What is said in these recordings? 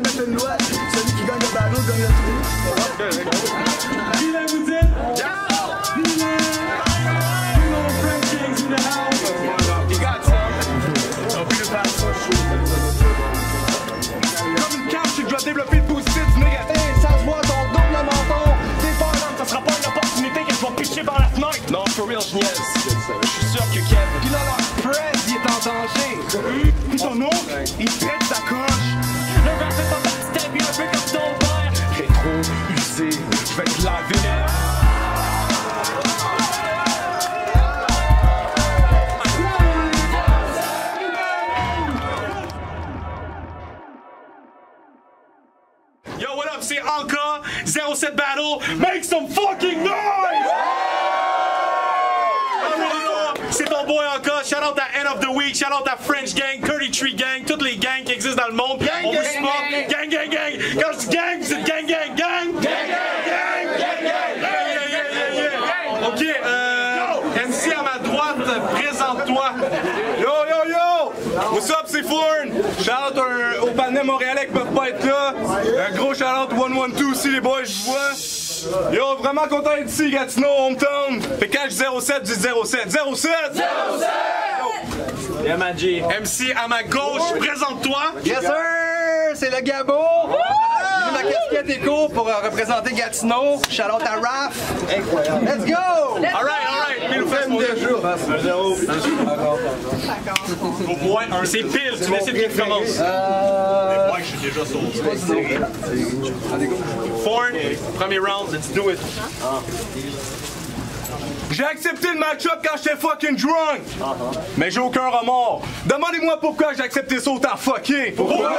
mettre une loi. Celui qui gagne le battle gagne le truc. Vilain, vous dites? Vilain! French Kings in the house! You got some. Comme une carte, je dois développer le positif du négatif. Ça se voit ton double menton. T'es fort, Ça sera pas une opportunité que je vais picher par la fenêtre. Non, for real, je niaise. Je suis sûr que Kev. Puis là, leur press, il est en danger. Puis ton oncle, il pète sa coche. Le rap est pas backstab, il est un peu comme ton père! Rétro, usé, je vais te laver. Yo, what up, c'est Anka, 07 Battle, make some fucking noise! C'est ton boy Anka, shout out à End of the Week, shout out à French Gang, 33 Gang, toutes les gangs qui existent dans le monde. On vous supporte. Gang, gang, gang! Quand je dis gang, vous êtes gang, gang, gang! Gang, gang, gang, gang, gang! Ok, MC à ma droite, présente-toi. Yo, yo, yo! What's up, c'est Fourn! Shout out au panel montréalais qui peuvent pas être là. Un gros shout out 112 aussi, les boys, je vous vois. Yo, vraiment content d'être ici, Gatineau, hometown. Fait que quand je dis 07, je dis 07. 07! 07! Yeah, man, G. MC à ma gauche, présente-toi. Yes, sir! C'est le Gabo! J'ai ma casquette éco pour représenter Gatineau. Shout out à Raph! Incroyable! Let's go! Alright, pile ou face, mon gars. C'est pile, tu décides qui commence. Moi, je suis déjà sauvé. Fourn, premier round, let's do it. J'ai accepté le match-up quand j'étais fucking drunk. Mais j'ai aucun remords. Demandez-moi pourquoi j'ai accepté ça autant fucké. Pourquoi?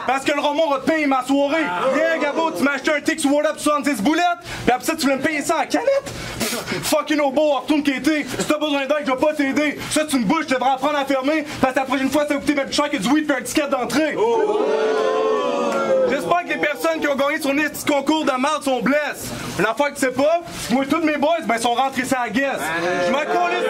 Parce que le remords va te payer ma soirée. Yeah, Gabo, tu m'as acheté un Tix Word Up 70 boulettes, puis après ça, tu voulais me payer ça en canette? Fucking hobo, retourne quêter. Si t'as besoin d'aide, je vais pas t'aider. Ça, c'est une bouche, tu devrais apprendre à fermer, parce que la prochaine fois, ça va coûter même plus cher que du weed puis un ticket d'entrée. J'espère que les personnes qui ont gagné sur un petit concours de merde sont blesses. Une affaire que tu sais pas, moi tous mes boys ben sont rentrés sur la guesse. Je m'en calisse.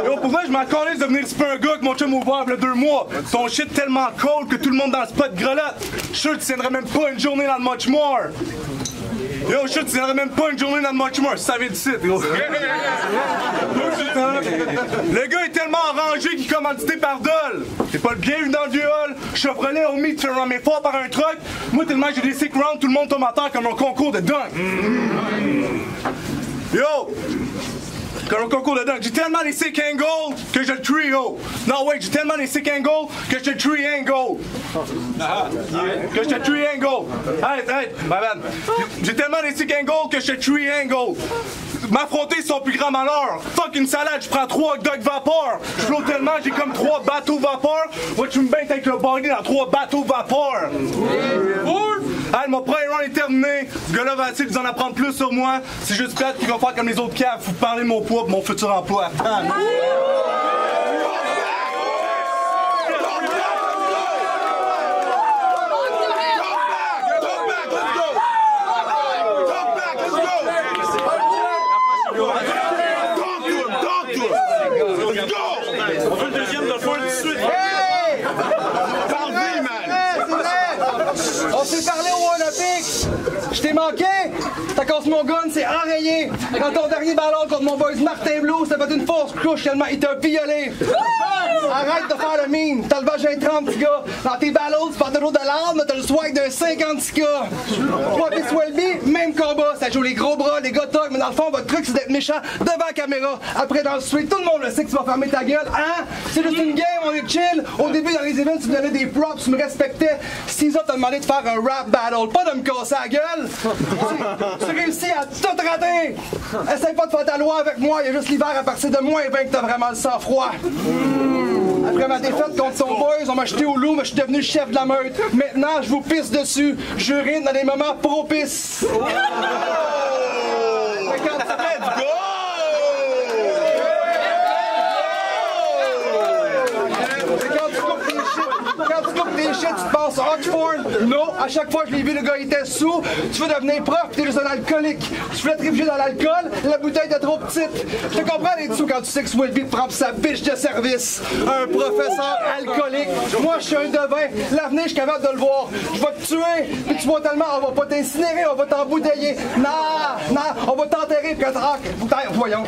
Yo, pour moi, je m'en calisse de venir super un gars que mon chum ouvert il y a 2 mois. Ton shit tellement cold que tout le monde dans le spot grelotte. Je suis sûr que tu tiendrais même pas une journée dans le Much More. Yo, je suis sûr que tu tiendrais même pas une journée dans le Much More. Si ça vient d'ici, gros. Le gars est tellement arrangé qu'il est commandité par Dole. T'es pas le bienvenu dans le vieux hall. Chevrolet, homie, tu fais ramer fort par un truck. Moi, tellement j'ai des sick rounds, tout le monde tombe à terre comme un concours de dunk. Yo! Comme un concours de dunk. J'ai tellement des sick angles que je le trio. Non, wait, j'ai tellement des sick angles que je te triangle. Que je te triangle. Arrête, my bad. J'ai tellement des sick angles que je te triangle. M'affronter c'est son plus grand malheur. Fuck une salade, je prends 3 hot dogs vapeur. Je flotte tellement, j'ai comme 3 bateaux vapeur. Moi, tu me bains avec le body dans 3 bateaux vapeur. Hey, mon premier round est terminé. Ce gars-là va essayer de vous en apprendre plus sur moi. C'est juste plate qu'il va faire comme les autres caves. Vous parlez de mon poids et mon futur emploi. On veut le deuxième de le faire tout de suite. Hey! Parle-y, man! On s'est parlé au Olympique! Je t'ai manqué! T'as cassé mon gun, c'est enrayé! Dans ton dernier ballon contre mon boys Martin Blue, c'était pas une fausse couche tellement il t'a violé! Arrête de faire le mime! T'as le vagin 30 petits gars! Dans tes ballons, tu parles toujours de l'arme, mais t'as le swag d'un 50 gars! Toi pis Swelby, même combat! Ça joue les gros bras, les gars talk, mais dans le fond, votre truc c'est d'être méchant devant la caméra! Après dans le street, tout le monde le sait que tu vas fermer ta gueule, hein? C'est juste une game, on est chill! Au début, dans les events, tu me donnais des props, tu me respectais! Caesar t'a demandé de faire un rap battle, pas de me casser la gueule! Tu réussis à tout rater! Essaye pas de faire ta loi avec moi, il y a juste l'hiver à partir de moins 20 que t'as vraiment le sang froid! Après ma défaite contre son boys, on m'a jeté au loup, mais je suis devenu chef de la meute. Maintenant, je vous pisse dessus. J'urine dans des moments propices. Quand tu coupes des tes shit, tu te penses Oxford? Non, à chaque fois que je l'ai vu, le gars il était sous. Tu veux devenir prof, t'es juste un alcoolique. Tu voulais te réfugier dans l'alcool, la bouteille était trop petite. Je te comprends les dessous quand tu sais que Sweetbeat prend sa biche de service. Un professeur alcoolique. Moi, je suis un devin. L'avenir, je suis capable de le voir. Je vais te tuer, puis tu vois tellement, on va pas t'incinérer, on va t'embouteiller. Non, on va t'enterrer, puis voyons.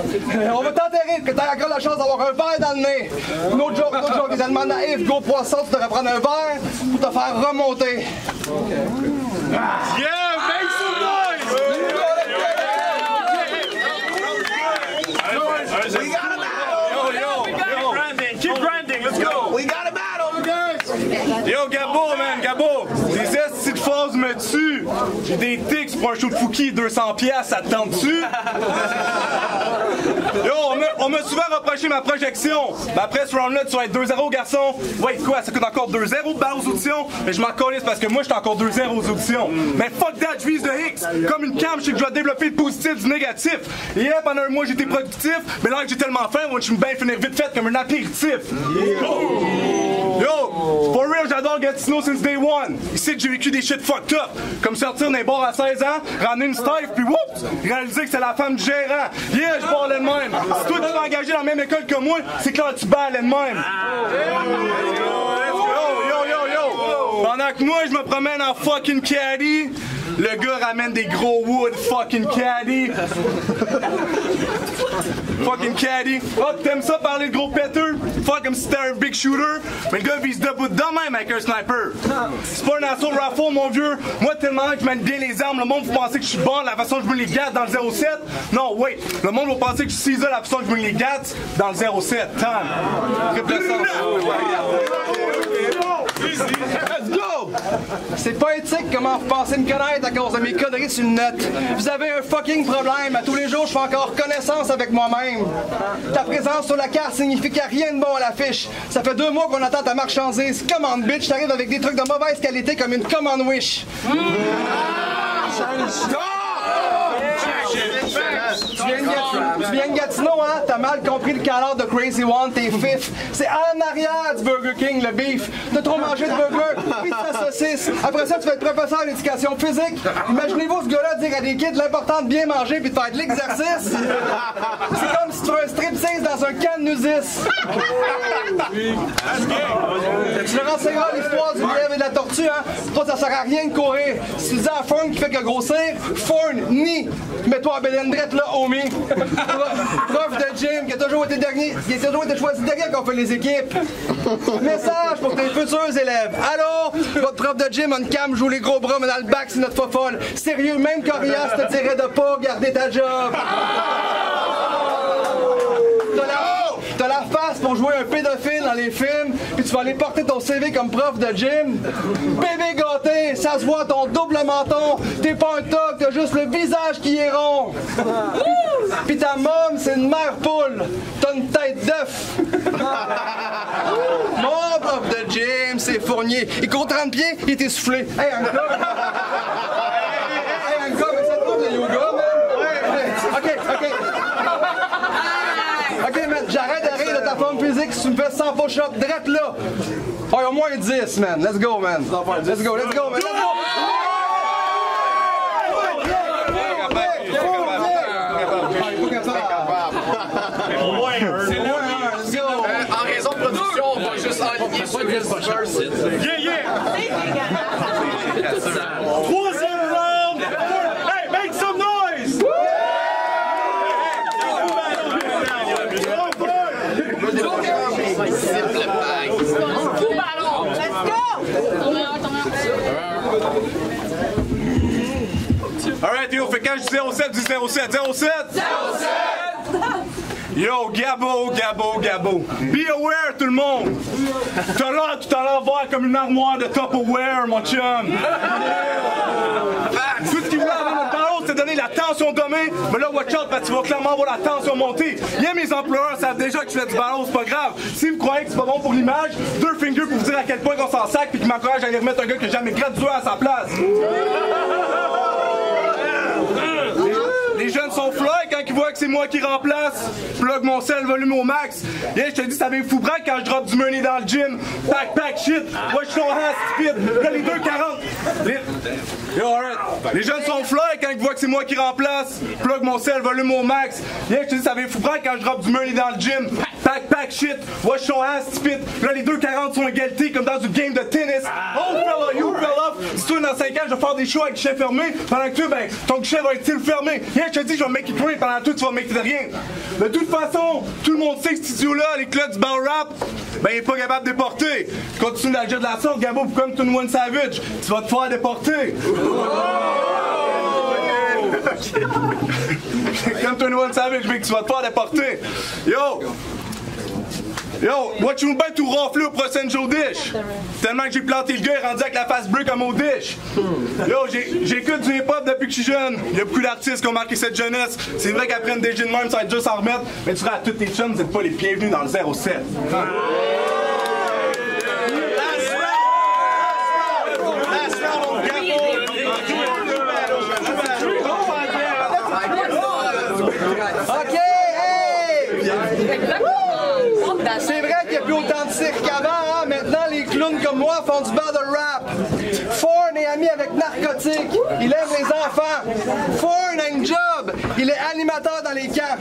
On va t'enterrer, puis que t'aies encore la chance d'avoir un verre dans le nez. Une autre joke, les Allemands naïfs, go poisson, tu devrais prendre un verre pour te faire remonter. Yeah, make some noise! We got a battle! Keep grinding, let's go! We got a battle, guys! Yo, Gabo, man, Gabo! Les estis de phase me tuent! J'ai des tics pour un show de Fouki, 200$, ça te tente-tu? Yo, on m'a souvent reproché ma projection. Mais après ce round-là, tu vas être 2-0, garçon. Wait, quoi, ça coûte encore 2-0 de barre aux auditions? Mais je m'en calisse parce que moi, j'étais encore 2-0 aux auditions. Mais fuck that, je vise de Hicks. Comme une cam, je sais que je dois développer le positif du négatif. Et là, pendant un mois, j'étais productif. Mais là, j'ai tellement faim, moi, je me bien finir vite fait comme un apéritif. Yo, for real, j'adore Gatineau since day one. Ici, j'ai vécu des shit fucked up. Comme sortir d'un bar à 16 ans, ramener une Steve, puis whoops, réaliser que c'est la femme du gérant. Yeah, je parlais de même. Si toi, tu t'es engagé dans la même école que moi, c'est clair, tu ballais de même. Yo. Pendant que moi, je me promène en fucking caddy, le gars ramène des gros wood fucking caddy. Fucking caddy. Oh, t'aimes ça parler de gros péteux? Fuck comme si c'était un big shooter. Mais le gars vise debout de même avec un sniper. C'est pas un assaut rifle, mon vieux. Moi, tellement que je mène bien les armes, le monde va penser que je suis bon la façon que je me les gâte dans le 07. Non, wait. Le monde va penser que je suis ça la façon que je me les gâte dans le 07. Let's go! C'est pas éthique comment vous pensez me connaître à cause de mes conneries sur une note. Vous avez un fucking problème. À tous les jours, je fais encore connaissance avec moi-même. Ta présence sur la carte signifie qu'il n'y a rien de bon à l'affiche. Ça fait 2 mois qu'on attend ta marchandise. Commande bitch, t'arrives avec des trucs de mauvaise qualité comme une commande wish. Tu viens de Gatineau, hein? T'as mal compris le calor de Crazy One, t'es fif. C'est en arrière du Burger King, le beef. T'as trop mangé de burger, puis de ta saucisse. Après ça, tu vas être professeur d'éducation physique. Imaginez-vous ce gars-là dire à des kids l'important de bien manger puis de faire de l'exercice. C'est comme si tu fais un striptease dans un can Nusis. Tu leur enseigneras l'histoire du lièvre et de la tortue, hein? Toi, ça sert à rien de courir. Si tu dis à Fern qui fait que grossir, Fern, ni. Mets-toi à Belendrette là, homie. Prof de gym qui a toujours été dernier, qui a toujours été choisi dernier quand on fait les équipes. Message pour tes futurs élèves. Allô? Votre prof de gym a une cam, joue les gros bras, mais dans le bac, c'est notre fofolle. Sérieux, même Corias te dirait de pas garder ta job. T'as la face pour jouer un pédophile dans les films, puis tu vas aller porter ton CV comme prof de gym. Bébé gâté, ça se voit ton double menton. T'es pas un toc, t'as juste le visage qui est rond. Puis ta môme, c'est une mère poule. T'as une tête d'œuf. Mon prof de gym, c'est Fournier. Il court 30 pieds, il est essoufflé. Hey, un gars! Hey, un gars, mais c'est trop de yoga, man! OK. OK, man, j'arrête de rire de ta forme physique si tu me fais 100 push-ups drette là. Oh, au moins 10, man. Let's go, man. Let's go, man. En raison de production, on va juste aligner sur le Troisième round! Hey, make some noise! Alright, yo, fait quand je dis 07, dis 07. 07! Yo, Gabo. Be aware, tout le monde. Tout à l'heure, voir comme une armoire de Tupperware, mon chum. Tout ce qu'il voulait avant notre parole, c'est donner la tension dommée. Mais là, watch out, parce que tu vas clairement voir la tension monter. Yeah, mes employeurs savent déjà que je fais du ballon, c'est pas grave. Si vous croyez que c'est pas bon pour l'image, 2 fingers pour vous dire à quel point on s'en sac puis qui m'encourage à aller remettre un gars qui n'a jamais gradué à sa place. Les jeunes sont fly quand ils qui voit que c'est moi qui remplace, plug mon sel volume au max. Yeah, je te dis, ça va fou braque quand je drop du money dans le gym. Pack shit. Watch ton ass, stupide. Là, les 2,40. Yo, alright. Les jeunes sont fly quand ils voient que c'est moi qui remplace, plug mon sel volume au max. Yeah, je te dis, ça va fou braque quand je drop du money dans le gym. Pack shit. Watch ton ass, stupide. Là, les 2,40 sont égalité comme dans une game de tennis. Oh, fella, you fella. Si toi, dans 5 ans, je vais faire des shows avec guichet fermé, pendant que toi, ben, ton guichet va être-il fermé? Yeah, je te dis, je vais make it rain, pendant que toi, tu vas make it rien. De toute façon, tout le monde sait que cet idiot-là, les clubs du battle rap, ben, il est pas capable de déporter. Continue d'agir de la sorte, Gabo, comme Tune One Savage, tu vas te faire déporter. Comme Tune One Savage, mec, tu vas te faire déporter. Yo, watch you bien tout rafler au prochain Joe Dish. Tellement que j'ai planté le gars, rendu avec la face bleue comme au Dish. Yo, j'écoute du hip-hop depuis que je suis jeune. Il y a beaucoup d'artistes qui ont marqué cette jeunesse. C'est vrai qu'après une DJ de même, ça va être juste s'en remettre. Mais tu diras à tous tes chums, vous n'êtes pas les bienvenus dans le 07. OK, hey! C'est vrai qu'il n'y a plus autant de cirque qu'avant, hein? Maintenant, les clowns comme moi font du battle rap. Forn est ami avec Narcotique. Il aime les enfants. Forn a une job. Il est animateur dans les camps.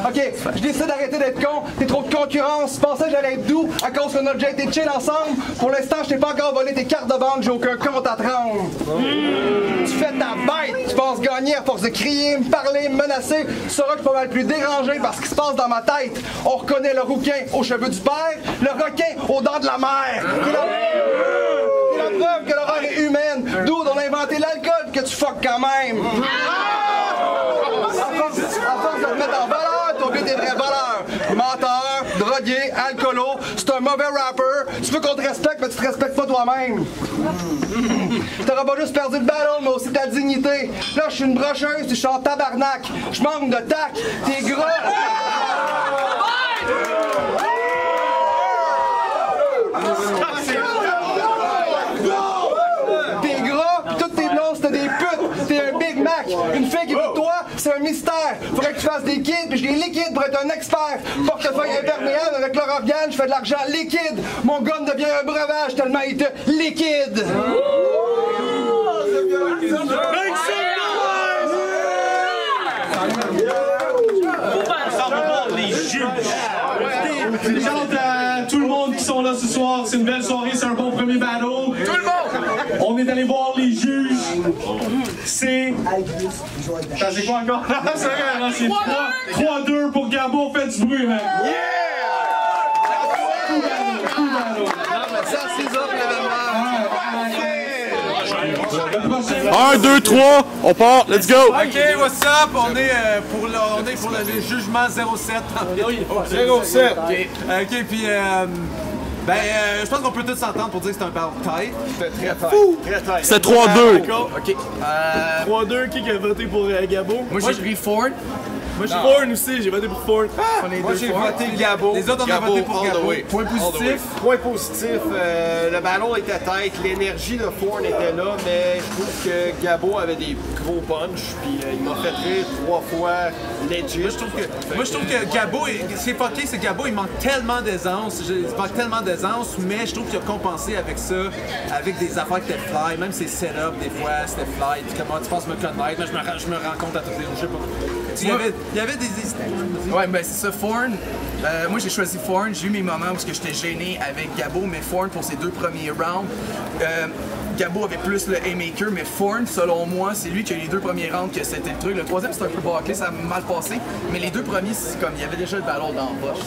OK, je décide d'arrêter d'être con. T'es trop de concurrence. Je pensais que j'allais être doux à cause qu'on a déjà été chill ensemble. Pour l'instant, je t'ai pas encore volé tes cartes de banque. J'ai aucun compte à te rendre. Tu fais ta bête. Tu penses gagner à force de crier, me parler, me menacer. Tu sauras que je suis pas mal plus dérangé par ce qui se passe dans ma tête. On reconnaît le rouquin aux cheveux du père, le requin aux dents de la mère. C'est la preuve que l'horreur est humaine. D'où on a inventé l'alcool que tu fuck quand même. À force de te mettre en valeur, t'as oublié tes vraies valeurs. Menteur, drogué, alcoolo, c'est un mauvais rapper. Tu veux qu'on te respecte, mais tu te respectes pas toi-même. T'auras pas juste perdu le ballon, mais aussi ta dignité. Là, je suis une brocheuse, tu chantes tabarnak. Je manque de tac, t'es gros. T'es gras, pis toutes tes blondes c'était des putes. T'es un Big Mac. Une fille qui veut de toi, c'est un mystère. Faudrait que tu fasses des kids, puis je les liquide pour être un expert. Portefeuille imperméable avec leur organe, je fais de l'argent liquide. Mon gun devient un breuvage tellement il te liquide. Les gens, tout le monde qui sont là ce soir, c'est une belle soirée, c'est un bon premier battle. Tout le monde! On est allé voir les juges. C'est. Ça, c'est quoi encore? C'est vrai, c'est 3-2 pour Gabo, faites du bruit, man. Yeah! Cool battle. Ça, c'est ça, l'événement. 1, 2, 3, on part, let's go! Ok, what's up? On est pour le jugement 07. 07! Ok, puis je pense qu'on peut tous s'entendre pour dire que c'est un battle tight. C'était très tight. C'était 3-2. Ok. 3-2, qui a voté pour Gabo? Moi j'ai pris Ford. Moi, je suis Ford aussi, j'ai voté pour Ford. Moi j'ai voté Gabo. Les autres on a voté pour Gabo. Point positif. Point positif, le ballon était tête, l'énergie de Ford était là, mais je trouve que Gabo avait des gros punch, puis il m'a fait rire 3 fois legit. Moi je trouve que Gabo, c'est fucké, c'est Gabo, il manque tellement d'aisance, mais je trouve qu'il a compensé avec ça, avec des affaires qui étaient fly, même ses setups, des fois c'était fly, comment tu penses me connaître, je me rends compte à toutes les je sais pas. Il y avait des... Ouais, ben c'est ça, Forn. Moi j'ai choisi Forn, j'ai eu mes moments où j'étais gêné avec Gabo, mais Forn pour ses 2 premiers rounds. Gabo avait plus le haymaker, mais Forn, selon moi, c'est lui qui a eu les 2 premiers rounds que c'était le truc. Le 3e c'était un peu bâclé, ça a mal passé, mais les 2 premiers, c'est comme il y avait déjà le ballon dans la poche.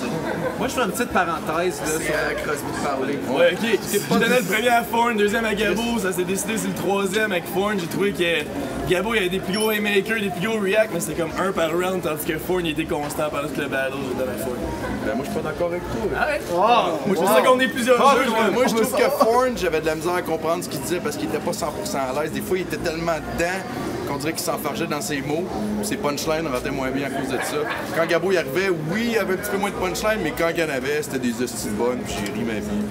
Moi je fais une petite parenthèse là. C'est Crosby de parler. Ouais, ok. Je donnais le premier à Forn, 2e à Gabo, ça s'est décidé sur le 3e avec Forn. J'ai trouvé que Gabo il avait des plus gros haymakers, des plus gros reacts, mais c'était comme 1 par round, tandis que Forn il était constant pendant tout le battle. J'ai donné à Forn. Ben, moi, je suis pas d'accord avec toi. Arrête! Moi, je pense qu'on est plusieurs jeux. Moi, je trouve que Forn, j'avais de la misère à comprendre ce qu'il disait parce qu'il était pas 100% à l'aise. Des fois, il était tellement dedans qu'on dirait qu'il s'enfargeait dans ses mots. Ses punchlines rentraient moins bien à cause de ça. Quand Gabo y arrivait, oui, il y avait un petit peu moins de punchlines, mais quand il y en avait, c'était des hosties bonnes, puis j'ai ri ma vie.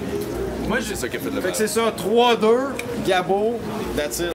Moi, c'est ça qui a fait de la Fait que c'est ça, 3-2, Gabo, that's it.